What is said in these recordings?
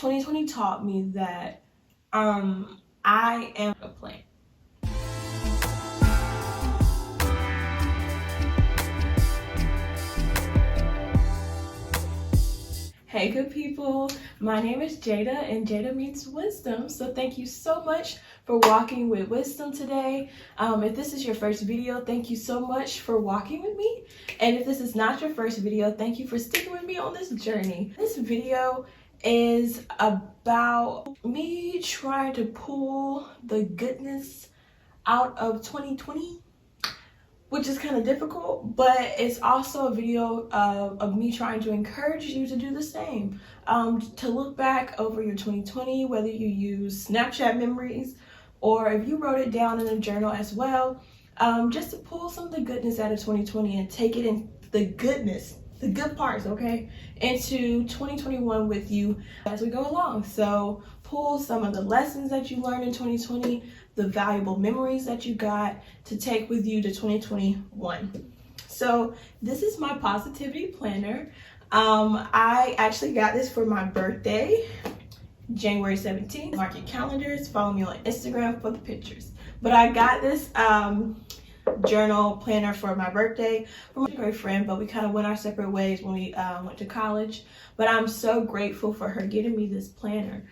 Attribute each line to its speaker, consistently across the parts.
Speaker 1: 2020 taught me that I am a plant. Hey good people, my name is Jada and Jada means wisdom. So thank you so much for walking with wisdom today. If this is your first video, thank you so much for walking with me. And if this is not your first video, thank you for sticking with me on this journey. This video is about me trying to pull the goodness out of 2020. Which is kind of difficult, but it's also a video of me trying to encourage you to do the same. To look back over your 2020, whether you use Snapchat memories or if you wrote it down in a journal as well, just to pull some of the goodness out of 2020 and take it in the goodness, the good parts, okay, into 2021 with you as we go along. So pull some of the lessons that you learned in 2020, the valuable memories that you got to take with you to 2021. So this is my positivity planner. I actually got this for my birthday, January 17th. Mark your calendars, follow me on Instagram for the pictures. But I got this journal planner for my birthday from my great friend, but we kind of went our separate ways when we went to college. But I'm so grateful for her getting me this planner.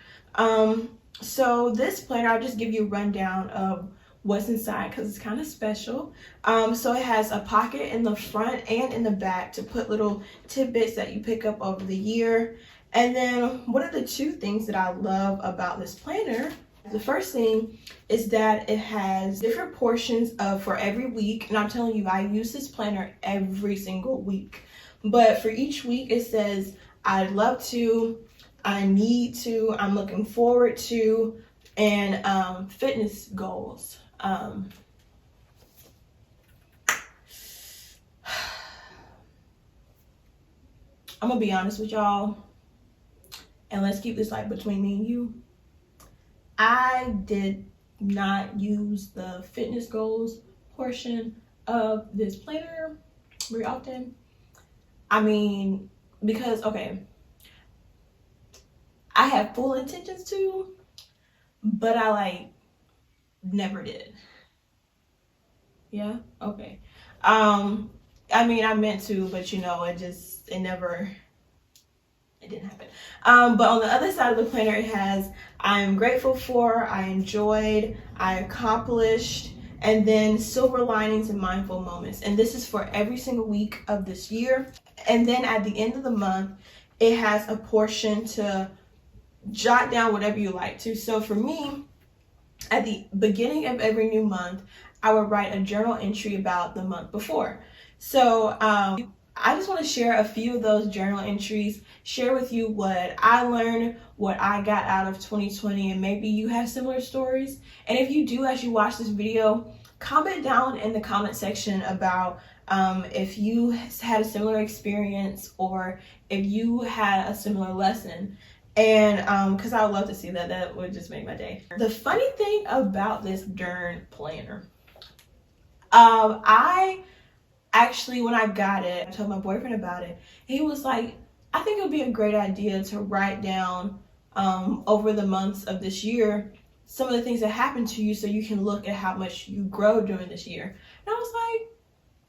Speaker 1: So this planner, I'll just give you a rundown of what's inside because it's kind of special. So it has a pocket in the front and in the back to put little tidbits that you pick up over the year. And then one of the two things that I love about this planner, the first thing is that it has different portions for every week. And I'm telling you, I use this planner every single week. But for each week, it says, I'd love to, I need to, I'm looking forward to, and fitness goals. I'm gonna be honest with y'all, and let's keep this like between me and you. I did not use the fitness goals portion of this planner very often. I mean, because, okay, I have full intentions to, but I never did. Yeah, okay. I mean, I meant to, but you know, it didn't happen. But on the other side of the planner, it has, I'm grateful for, I enjoyed, I accomplished, and then silver linings and mindful moments. And this is for every single week of this year. And then at the end of the month, it has a portion to jot down whatever you like to. So for me, at the beginning of every new month, I would write a journal entry about the month before. So I just want to share a few of those journal entries, share with you what I learned, what I got out of 2020, and maybe you have similar stories. And if you do, as you watch this video, comment down in the comment section about if you had a similar experience or if you had a similar lesson. And because I would love to see that. That would just make my day. The funny thing about this darn planner, I actually, when I got it, I told my boyfriend about it. He was like, I think it would be a great idea to write down over the months of this year some of the things that happened to you so you can look at how much you grow during this year. And I was like,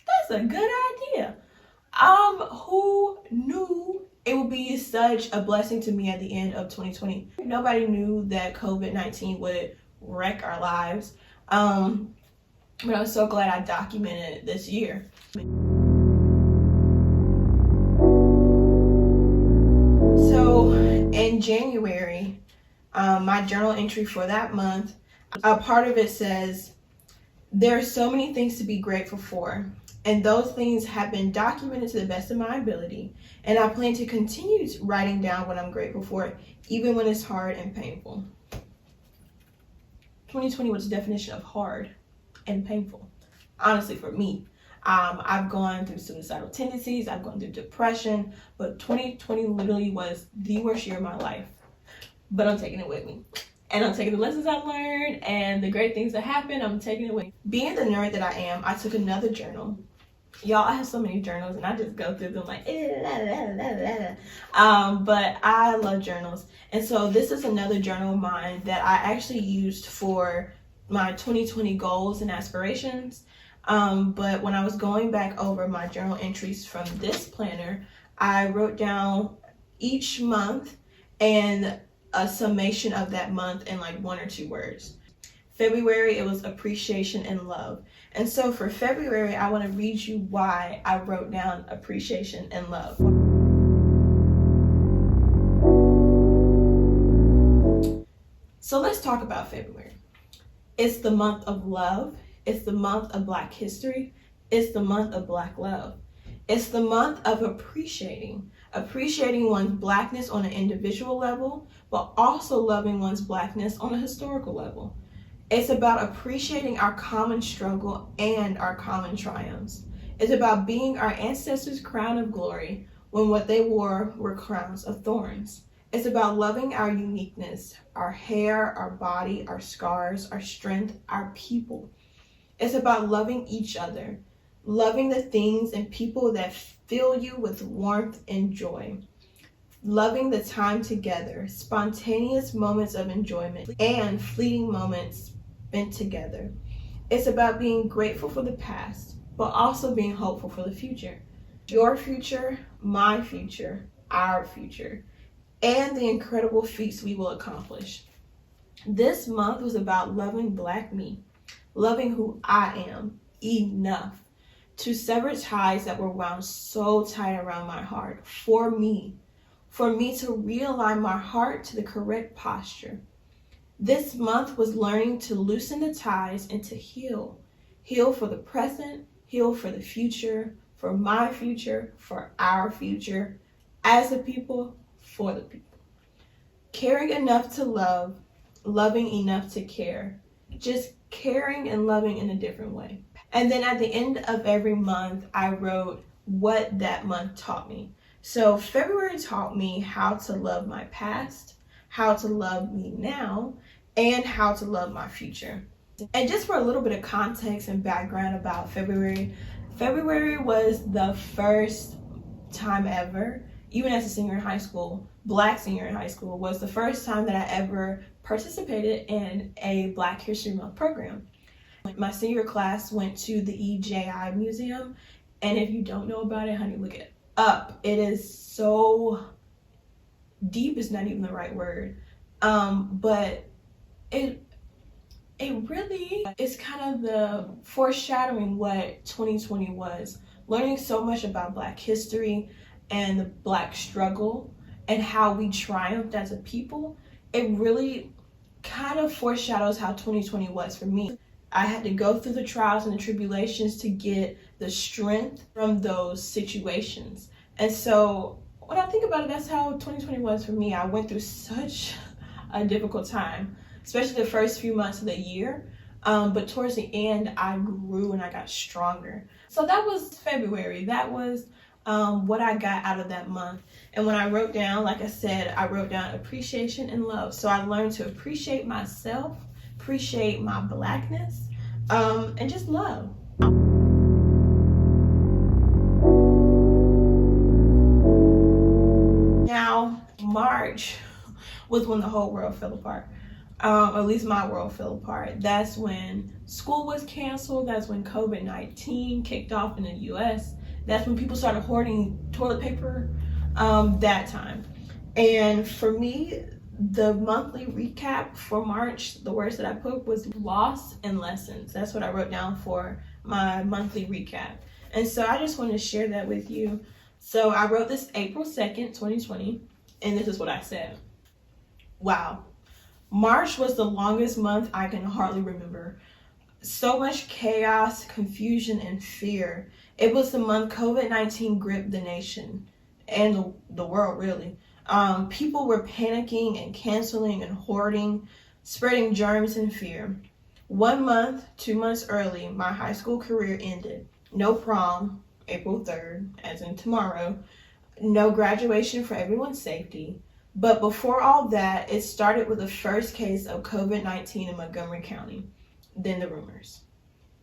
Speaker 1: that's a good idea. Who knew it would be such a blessing to me at the end of 2020? Nobody knew that COVID-19 would wreck our lives. But I'm so glad I documented this year. So in January, my journal entry for that month, a part of it says, there are so many things to be grateful for, and those things have been documented to the best of my ability, and I plan to continue writing down what I'm grateful for, even when it's hard and painful. 2020 was the definition of hard and painful, honestly, for me. I've gone through suicidal tendencies, I've gone through depression, but 2020 literally was the worst year of my life. But I'm taking it with me. And I'm taking the lessons I learned and the great things that happened, I'm taking it with me. Being the nerd that I am, I took another journal Y'all, I have so many journals and I just go through them like, but I love journals. And so this is another journal of mine that I actually used for my 2020 goals and aspirations. But when I was going back over my journal entries from this planner, I wrote down each month and a summation of that month in like 1 or 2 words. February, it was appreciation and love. And so for February, I want to read you why I wrote down appreciation and love. So let's talk about February. It's the month of love. It's the month of Black history. It's the month of Black love. It's the month of appreciating one's Blackness on an individual level, but also loving one's Blackness on a historical level. It's about appreciating our common struggle and our common triumphs. It's about being our ancestors' crown of glory when what they wore were crowns of thorns. It's about loving our uniqueness, our hair, our body, our scars, our strength, our people. It's about loving each other, loving the things and people that fill you with warmth and joy. Loving the time together, spontaneous moments of enjoyment, and fleeting moments spent together. It's about being grateful for the past, but also being hopeful for the future. Your future, my future, our future, and the incredible feats we will accomplish. This month was about loving Black me, loving who I am, enough to sever ties that were wound so tight around my heart for me to realign my heart to the correct posture. This month was learning to loosen the ties and to heal. Heal for the present, heal for the future, for my future, for our future, as a people, for the people. Caring enough to love, loving enough to care. Just caring and loving in a different way. And then at the end of every month, I wrote what that month taught me. So February taught me how to love my past, how to love me now, and how to love my future. And just for a little bit of context and background about February was the first time ever, even as a senior in high school, Black senior in high school, was the first time that I ever participated in a Black History Month program. My senior class went to the bday museum, and if you don't know about it, honey, look it up. It is so deep, is not even the right word, but it really is kind of the foreshadowing what 2020 was. Learning so much about Black history and the Black struggle and how we triumphed as a people. It really kind of foreshadows how 2020 was for me. I had to go through the trials and the tribulations to get the strength from those situations. And so when I think about it, that's how 2020 was for me. I went through such a difficult time, especially the first few months of the year. But towards the end, I grew and I got stronger. So that was February. That was what I got out of that month. And when I wrote down, like I said, I wrote down appreciation and love. So I learned to appreciate myself, appreciate my Blackness, and just love. Now, March was when the whole world fell apart. Or at least my world fell apart. That's when school was canceled. That's when COVID-19 kicked off in the US. That's when people started hoarding toilet paper, that time. And for me, the monthly recap for March, the words that I put was loss and lessons. That's what I wrote down for my monthly recap. And so I just wanted to share that with you. So I wrote this April 2nd, 2020, and this is what I said. Wow. March was the longest month I can hardly remember. So much chaos, confusion, and fear. It was the month COVID-19 gripped the nation and the world, really. People were panicking and canceling and hoarding, spreading germs and fear. 1 month, 2 months early, my high school career ended. No prom, April 3rd, as in tomorrow. No graduation for everyone's safety. But before all that, it started with the first case of COVID-19 in Montgomery County. Then the rumors.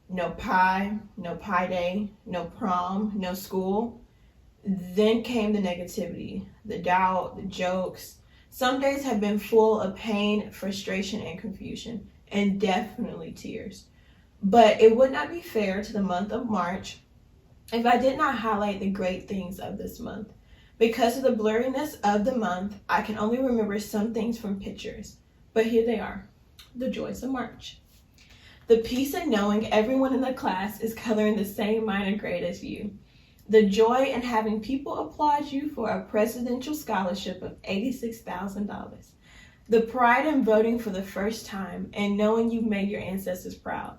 Speaker 1: no pie, no pie day, no prom, no school. Then came the negativity, the doubt, the jokes. Some days have been full of pain, frustration, and confusion, and definitely tears. But it would not be fair to the month of March if I did not highlight the great things of this month. Because of the blurriness of the month, I can only remember some things from pictures. But here they are, the joys of March. The peace in knowing everyone in the class is coloring the same minor grade as you. The joy in having people applaud you for a presidential scholarship of $86,000. The pride in voting for the first time and knowing you've made your ancestors proud.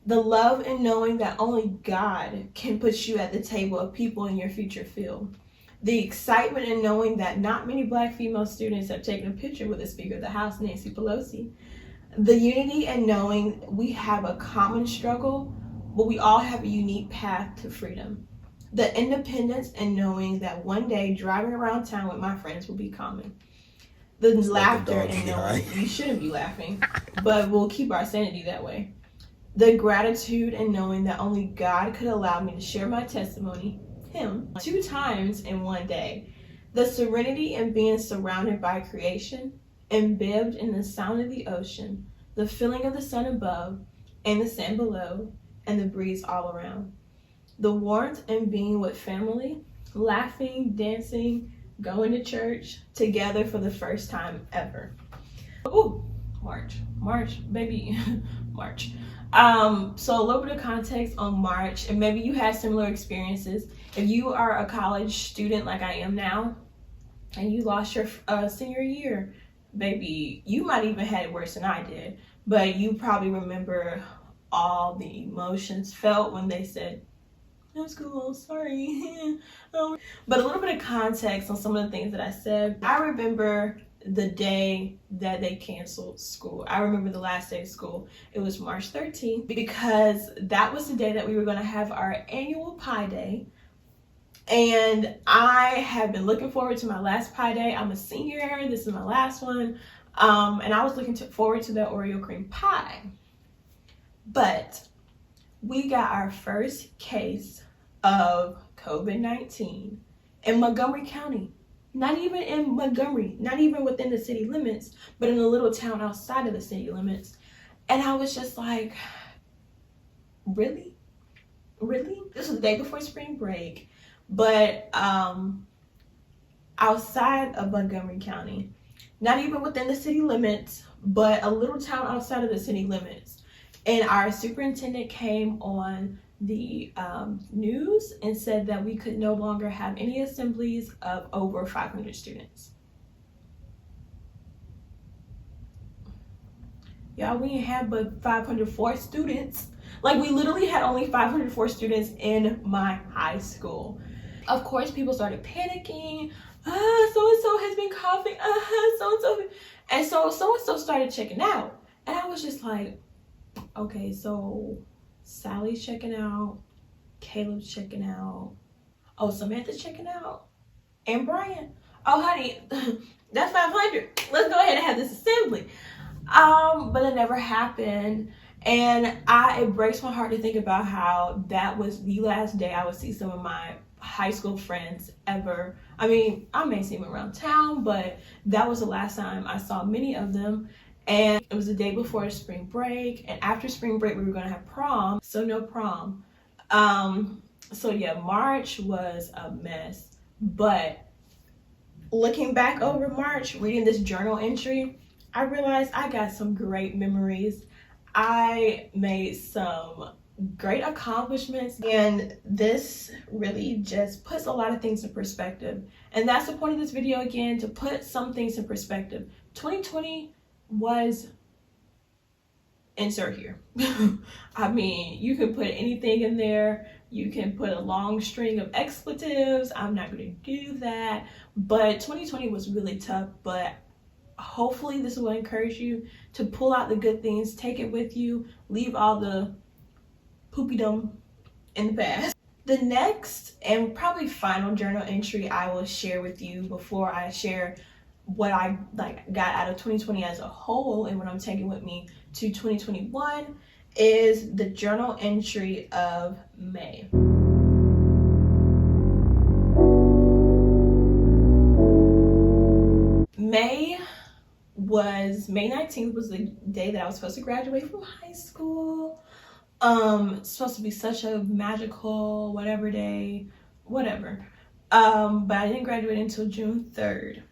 Speaker 1: The love in knowing that only God can put you at the table of people in your future field. The excitement in knowing that not many Black female students have taken a picture with the Speaker of the House, Nancy Pelosi. The unity in knowing we have a common struggle, but we all have a unique path to freedom. The independence in knowing that one day driving around town with my friends will be common. The laughter in knowing you shouldn't be laughing, but we'll keep our sanity that way. The gratitude in knowing that only God could allow me to share my testimony, Him, 2 times in one day. The serenity in being surrounded by creation, imbibed in the sound of the ocean, the feeling of the sun above and the sand below, and the breeze all around. The warmth in being with family, laughing, dancing, going to church together for the first time ever. Ooh, March, baby, March. So a little bit of context on March, and maybe you had similar experiences. If you are a college student like I am now, and you lost your senior year, baby, you might even had it worse than I did, but you probably remember all the emotions felt when they said, no school, sorry. But a little bit of context on some of the things that I said. I remember the day that they canceled school. I remember the last day of school. It was March 13th because that was the day that we were going to have our annual pie day. And I have been looking forward to my last pie day. I'm a senior, this is my last one. And I was looking forward to the Oreo cream pie. But we got our first case of COVID-19 in Montgomery County. Not even in Montgomery, not even within the city limits, but in a little town outside of the city limits. And I was just like, really? Really? This was the day before spring break, but outside of Montgomery County, not even within the city limits, but a little town outside of the city limits. And our superintendent came on the news and said that we could no longer have any assemblies of over 500 students. Y'all, we ain't had but 504 students. Like, we literally had only 504 students in my high school. Of course, people started panicking. So-and-so has been coughing. So-and-so. And so so-and-so started checking out. And I was just like, okay, so Sally's checking out, Caleb's checking out, oh, Samantha's checking out, and Brian. Oh, honey, that's 500. Let's go ahead and have this assembly. But it never happened. And it breaks my heart to think about how that was the last day I would see some of my high school friends ever. I mean, I may see them around town, but that was the last time I saw many of them. And it was the day before spring break, and after spring break we were gonna have prom, so no prom. So yeah, March was a mess. But looking back over March, reading this journal entry, I realized I got some great memories. I made some great accomplishments, and this really just puts a lot of things in perspective. And that's the point of this video, again, to put some things in perspective. 2020 was, insert here. I mean, you can put anything in there. You can put a long string of expletives. I'm not going to do that. But 2020 was really tough, but hopefully this will encourage you to pull out the good things, take it with you, leave all the poopy-dum in the past. The next and probably final journal entry I will share with you before I share what I got out of 2020 as a whole and what I'm taking with me to 2021 is the journal entry of May. May 19th was the day that I was supposed to graduate from high school. It's supposed to be such a magical whatever day, whatever. But I didn't graduate until June 3rd.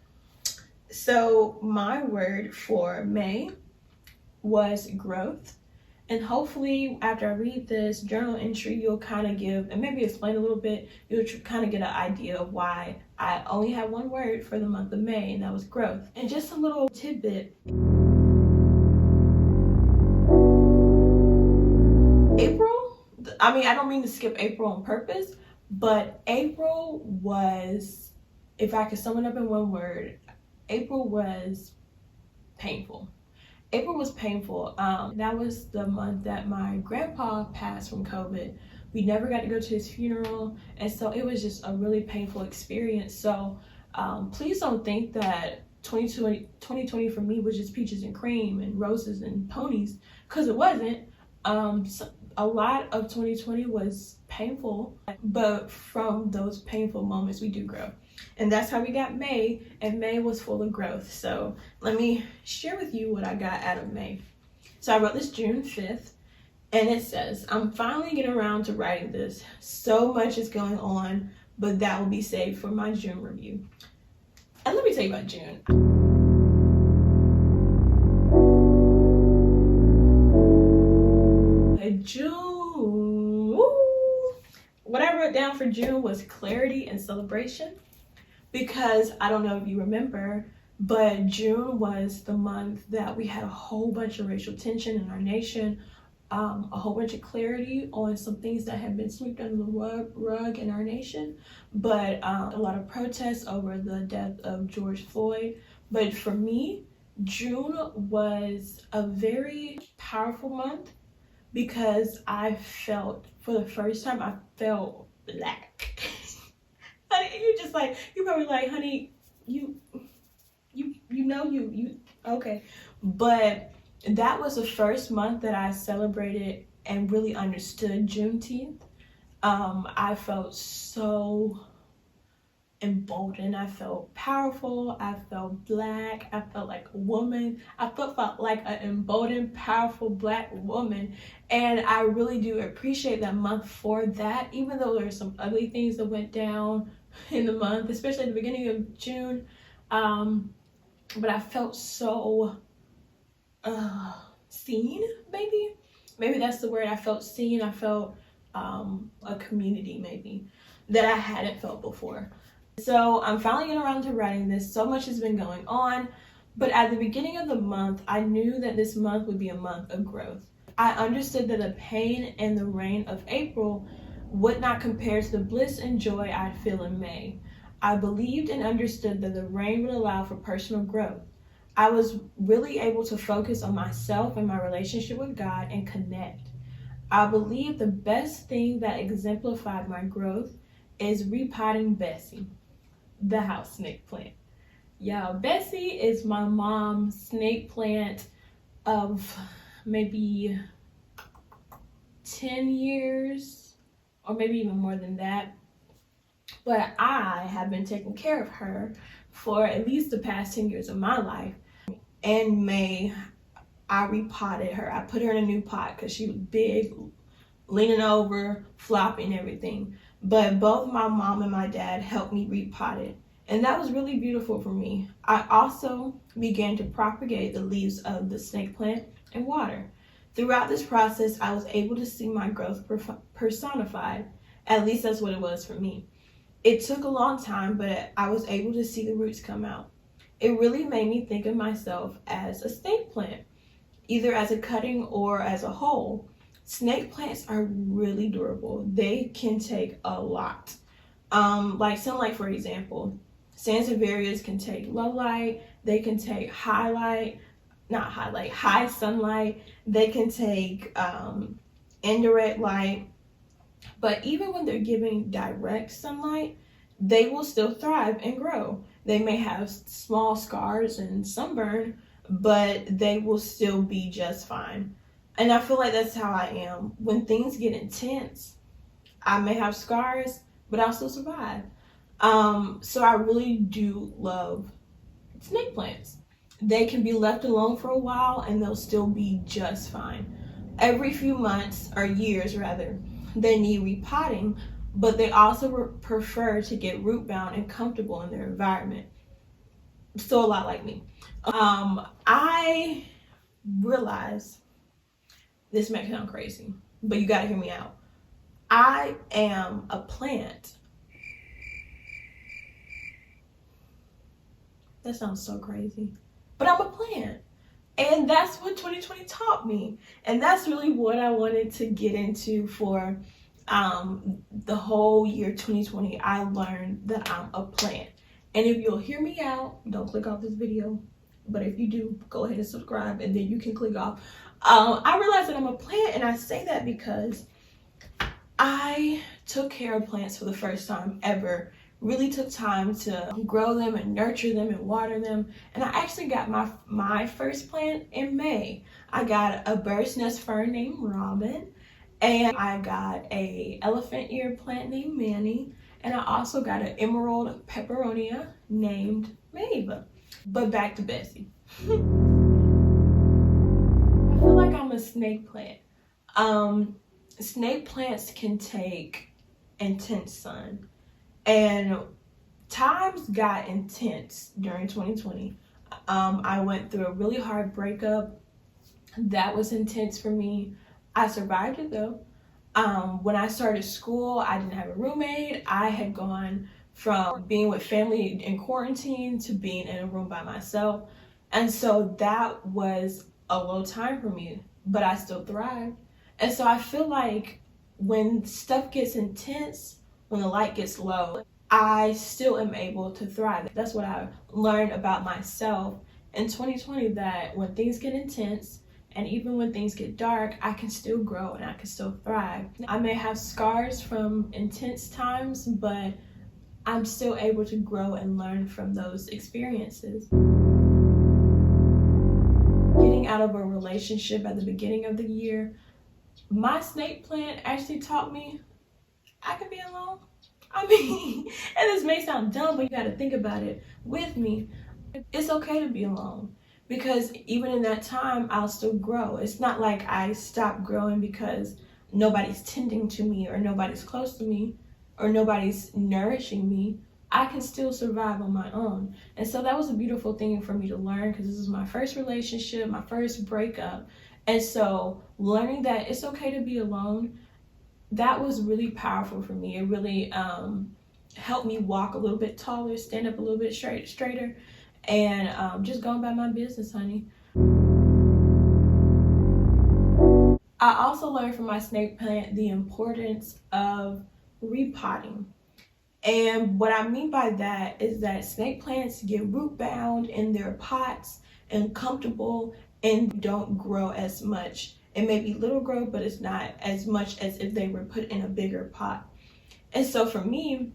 Speaker 1: So my word for May was growth. And hopefully after I read this journal entry, you'll kind of give, and maybe explain a little bit, you'll kind of get an idea of why I only had one word for the month of May, and that was growth. And just a little tidbit. April, I mean, I don't mean to skip April on purpose, but April was, if I could sum it up in one word, April was painful. April was painful. That was the month that my grandpa passed from COVID. We never got to go to his funeral, and so it was just a really painful experience. So please don't think that 2020 for me was just peaches and cream and roses and ponies, because it wasn't. So a lot of 2020 was painful, but from those painful moments we do grow. And that's how we got May, and May was full of growth. So let me share with you what I got out of May. So I wrote this June 5th, and it says, I'm finally getting around to writing this. So much is going on, but that will be saved for my June review. And let me tell you about June. June, woo! What I wrote down for June was clarity and celebration. Because I don't know if you remember, but June was the month that we had a whole bunch of racial tension in our nation, a whole bunch of clarity on some things that had been swept under the rug in our nation, but a lot of protests over the death of George Floyd. But for me, June was a very powerful month because I felt, for the first time, I felt Black. You're just like, you're probably like, honey, you okay. But that was the first month that I celebrated and really understood Juneteenth. I felt so emboldened. I felt powerful. I felt Black. I felt like a woman. I felt like an emboldened, powerful Black woman. And I really do appreciate that month for that, even though there's some ugly things that went down in the month, especially at the beginning of June. But I felt so seen, maybe that's the word. I felt seen. I felt a community maybe that I hadn't felt before. So I'm finally getting around to writing this. So much has been going on, but at the beginning of the month, I knew that this month would be a month of growth. I understood that the pain and the rain of April would not compare to the bliss and joy I'd feel in May. I believed and understood that the rain would allow for personal growth. I was really able to focus on myself and my relationship with God and connect. I believe the best thing that exemplified my growth is repotting Bessie, the house snake plant. Yeah, Bessie is my mom's snake plant of maybe 10 years, or maybe even more than that. But I have been taking care of her for at least the past 10 years of my life. In May, I repotted her. I put her in a new pot because she was big, leaning over, floppy and everything. But both my mom and my dad helped me repot it. And that was really beautiful for me. I also began to propagate the leaves of the snake plant in water. Throughout this process, I was able to see my growth personified. At least that's what it was for me. It took a long time, but I was able to see the roots come out. It really made me think of myself as a snake plant, either as a cutting or as a whole. Snake plants are really durable. They can take a lot. Like sunlight, for example. Sansevierias can take low light. They can take high sunlight. They can take indirect light. But even when they're giving direct sunlight, they will still thrive and grow. They may have small scars and sunburn, but they will still be just fine. And I feel like that's how I am. When things get intense, I may have scars, but I'll still survive. So I really do love snake plants. They can be left alone for a while and they'll still be just fine. Every few months, or years rather, they need repotting, but they also prefer to get root bound and comfortable in their environment. So a lot like me. I realize this may sound crazy, but you gotta hear me out. I am a plant. That sounds so crazy, but I'm a plant. And that's what 2020 taught me. And that's really what I wanted to get into for the whole year 2020. I learned that I'm a plant. And if you'll hear me out, don't click off this video. But if you do, go ahead and subscribe and then you can click off. I realized that I'm a plant, and I say that because I took care of plants for the first time ever. Really took time to grow them and nurture them and water them. And I actually got my first plant in May. I got a bird's nest fern named Robin, and I got a elephant ear plant named Manny, and I also got an emerald peperonia named Maeve. But back to Bessie. I feel like I'm a snake plant. Snake plants can take intense sun. And times got intense during 2020. I went through a really hard breakup. That was intense for me. I survived it though. When I started school, I didn't have a roommate. I had gone from being with family in quarantine to being in a room by myself. And so that was a low time for me, but I still thrived. And so I feel like when stuff gets intense, when the light gets low, I still am able to thrive. That's what I learned about myself in 2020, that when things get intense and even when things get dark, I can still grow and I can still thrive. I may have scars from intense times, but I'm still able to grow and learn from those experiences. Getting out of a relationship at the beginning of the year, my snake plant actually taught me I can be alone. I mean, and this may sound dumb, but you got to think about it with me. It's okay to be alone, because even in that time, I'll still grow. It's not like I stopped growing because nobody's tending to me or nobody's close to me or nobody's nourishing me. I can still survive on my own. And so that was a beautiful thing for me to learn, because this is my first relationship, my first breakup. And so learning that it's okay to be alone, that was really powerful for me. It really helped me walk a little bit taller, stand up a little bit straighter, and just going about my business, honey. I also learned from my snake plant the importance of repotting. And what I mean by that is that snake plants get root bound in their pots and comfortable and don't grow as much. It may be little growth, but it's not as much as if they were put in a bigger pot. And so for me,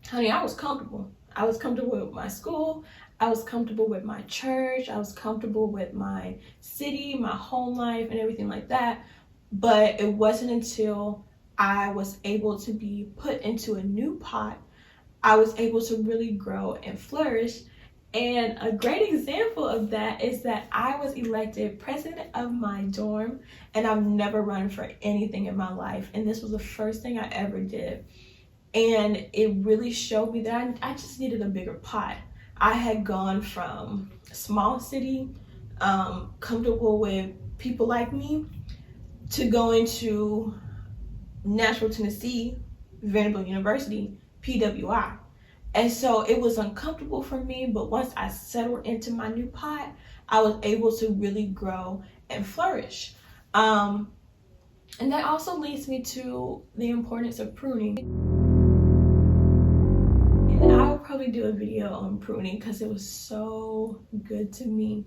Speaker 1: honey, I was comfortable. I was comfortable with my school. I was comfortable with my church. I was comfortable with my city, my home life, and everything like that. But it wasn't until I was able to be put into a new pot, I was able to really grow and flourish. And a great example of that is that I was elected president of my dorm, and I've never run for anything in my life. And this was the first thing I ever did. And it really showed me that I just needed a bigger pot. I had gone from a small city, comfortable with people like me, to going to Nashville, Tennessee, Vanderbilt University, PWI. And so it was uncomfortable for me, but once I settled into my new pot, I was able to really grow and flourish. And that also leads me to the importance of pruning. And I will probably do a video on pruning because it was so good to me.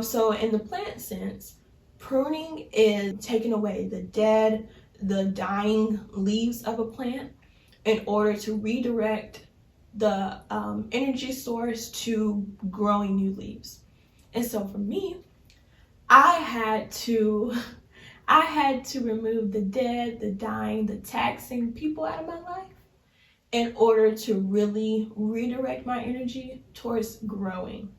Speaker 1: So in the plant sense, pruning is taking away the dying leaves of a plant in order to redirect the energy source to growing new leaves. And so for me, I had to I had to remove the dead, the dying, the taxing people out of my life in order to really redirect my energy towards growing.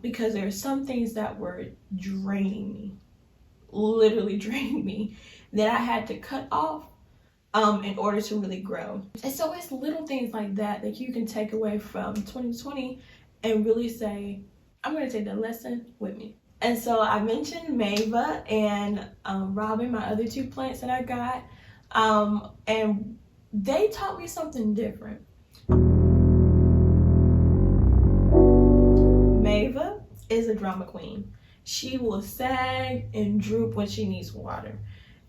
Speaker 1: Because there are some things that were draining me, literally draining me, that I had to cut off in order to really grow. And so it's little things like that that you can take away from 2020 and really say, I'm going to take the lesson with me. And so I mentioned Mava and Robin, my other two plants that I got, and they taught me something different. Mava is a drama queen. She will sag and droop when she needs water.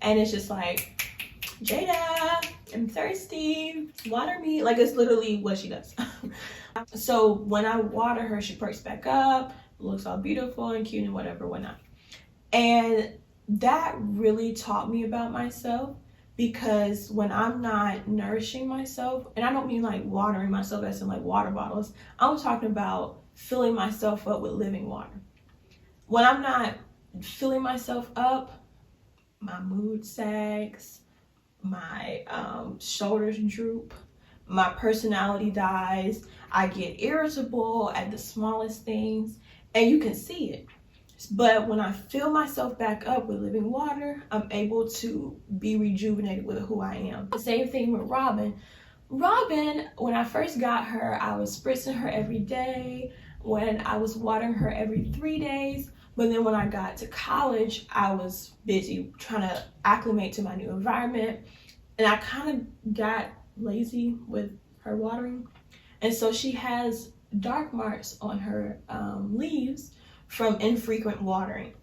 Speaker 1: And it's just like, Jada, I'm thirsty, water me. Like, it's literally what she does. So when I water her, she perks back up, looks all beautiful and cute and whatever, whatnot. And that really taught me about myself, because when I'm not nourishing myself, and I don't mean like watering myself as in like water bottles, I'm talking about filling myself up with living water. When I'm not filling myself up, my mood sags, my shoulders droop, my personality dies, I get irritable at the smallest things, and you can see it. But when I fill myself back up with living water, I'm able to be rejuvenated with who I am. The same thing with Robin. Robin, when I first got her, I was spritzing her every day, when I was watering her every 3 days. But then when I got to college, I was busy trying to acclimate to my new environment. And I kind of got lazy with her watering. And so she has dark marks on her leaves from infrequent watering.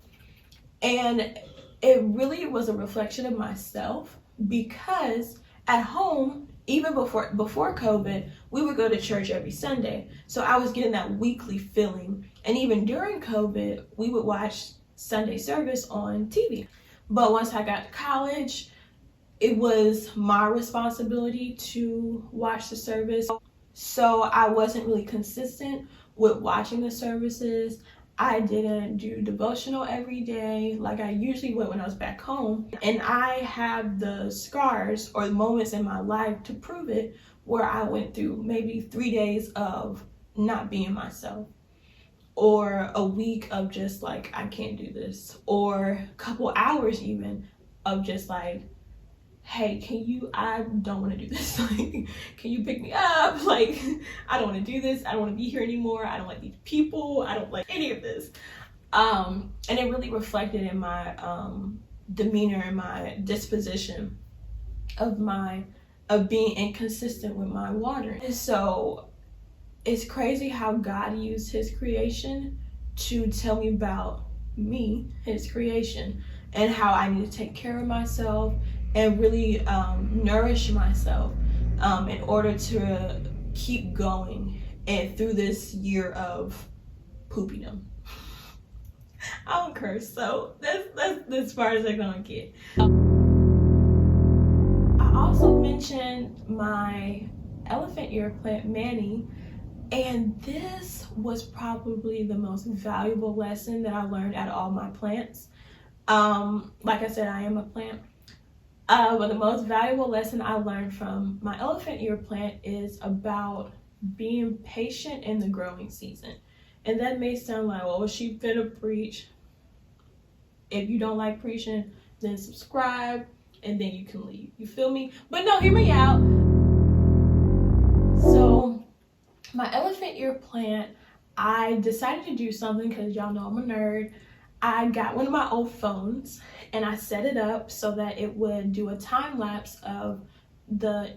Speaker 1: And it really was a reflection of myself, because at home, even before COVID, we would go to church every Sunday. So I was getting that weekly feeling. And even during COVID, we would watch Sunday service on TV. But once I got to college, it was my responsibility to watch the service. So I wasn't really consistent with watching the services. I didn't do devotional every day like I usually would when I was back home. And I have the scars or the moments in my life to prove it, where I went through maybe 3 days of not being myself, or a week of just like, I can't do this, or a couple hours even of just like, hey, I don't want to do this. Like, can you pick me up? Like, I don't want to do this. I don't want to be here anymore. I don't like these people. I don't like any of this. And it really reflected in my demeanor and my disposition of being inconsistent with my water. And so it's crazy how God used his creation to tell me about me, his creation, and how I need to take care of myself and really nourish myself in order to keep going and through this year of poopiness. I don't curse, so that's as far as I'm gonna get. I also mentioned my elephant ear plant, Manny, and this was probably the most valuable lesson that I learned out of all my plants. Like I said, I am a plant. But the most valuable lesson I learned from my elephant ear plant is about being patient in the growing season. And that may sound like, well, she finna preach. If you don't like preaching, then subscribe and then you can leave. You feel me? But no, hear me out. So my elephant ear plant, I decided to do something because y'all know I'm a nerd. I got one of my old phones and I set it up so that it would do a time lapse of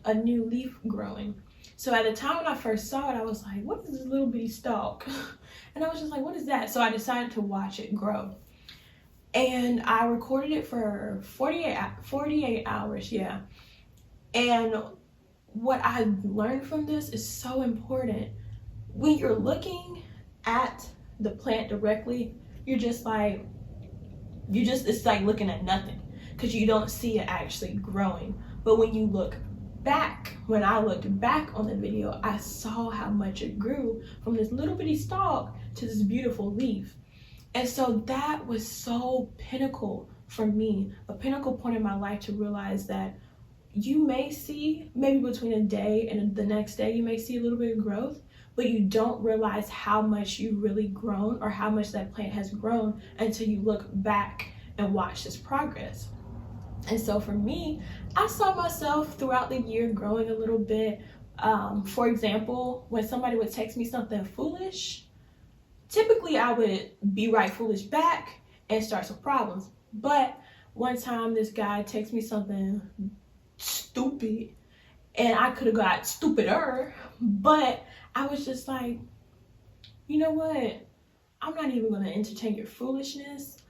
Speaker 1: a new leaf growing. So at the time when I first saw it, I was like, what is this little bitty stalk? And I was just like, what is that? So I decided to watch it grow. And I recorded it for 48 hours, yeah. And what I learned from this is so important. When you're looking at the plant directly, it's like looking at nothing, because you don't see it actually growing. But when you look back, when I looked back on the video, I saw how much it grew from this little bitty stalk to this beautiful leaf. And so that was so pinnacle for me, a pinnacle point in my life to realize that you may see, maybe between a day and the next day, you may see a little bit of growth, but you don't realize how much you really grown or how much that plant has grown until you look back and watch this progress. And so for me, I saw myself throughout the year growing a little bit. For example, when somebody would text me something foolish, typically I would be right foolish back and start some problems. But one time this guy texted me something stupid and I could have got stupider, but I was just like, you know what? I'm not even going to entertain your foolishness.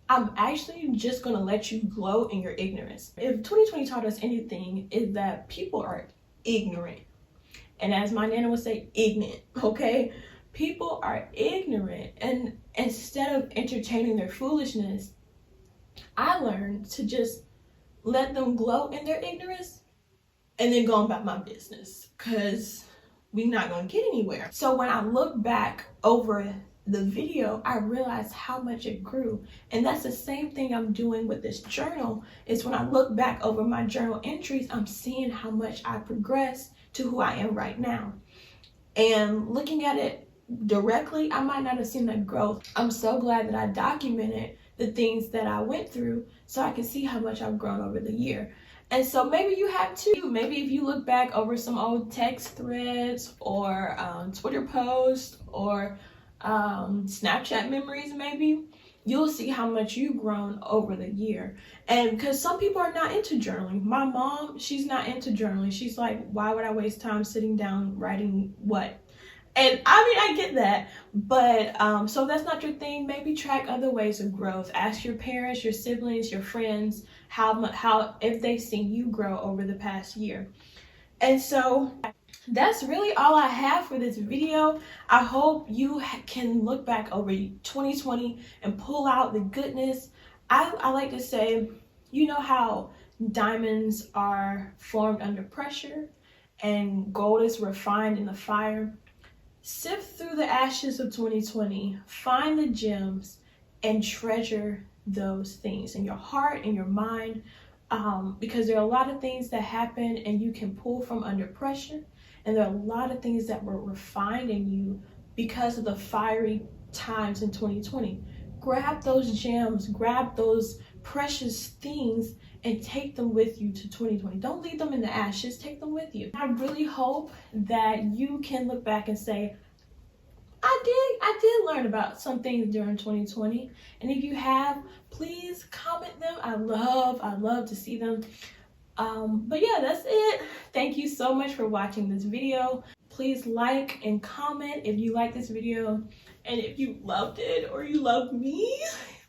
Speaker 1: I'm actually just going to let you glow in your ignorance. If 2020 taught us anything, is that people are ignorant. And as my nana would say, ignorant, okay? People are ignorant. And instead of entertaining their foolishness, I learned to just let them glow in their ignorance and then go about my business, because we're not going to get anywhere. So when I look back over the video, I realized how much it grew. And that's the same thing I'm doing with this journal, is when I look back over my journal entries, I'm seeing how much I progressed to who I am right now. And looking at it directly, I might not have seen that growth. I'm so glad that I documented the things that I went through so I can see how much I've grown over the year. And so maybe you have too. Maybe if you look back over some old text threads or Twitter posts or Snapchat memories, maybe you'll see how much you've grown over the year. And because some people are not into journaling. My mom, she's not into journaling. She's like, why would I waste time sitting down writing what? And I mean, I get that, but so if that's not your thing, maybe track other ways of growth. Ask your parents, your siblings, your friends how if they've seen you grow over the past year. And so that's really all I have for this video. I hope you can look back over 2020 and pull out the goodness. I like to say, you know how diamonds are formed under pressure and gold is refined in the fire? Sift through the ashes of 2020, find the gems, and treasure those things in your heart, in your mind, because there are a lot of things that happen and you can pull from under pressure. And there are a lot of things that were refined in you because of the fiery times in 2020. Grab those gems, grab those precious things and take them with you to 2020. Don't leave them in the ashes, take them with you. I really hope that you can look back and say, I did learn about some things during 2020. And if you have, please comment them. I love to see them. But yeah, that's it. Thank you so much for watching this video. Please like and comment if you like this video, and if you loved it or you love me,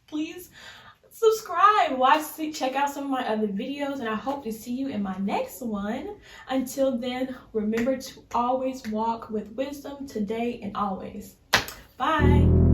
Speaker 1: please subscribe, check out some of my other videos, and I hope to see you in my next one. Until then, remember to always walk with wisdom today and always. Bye.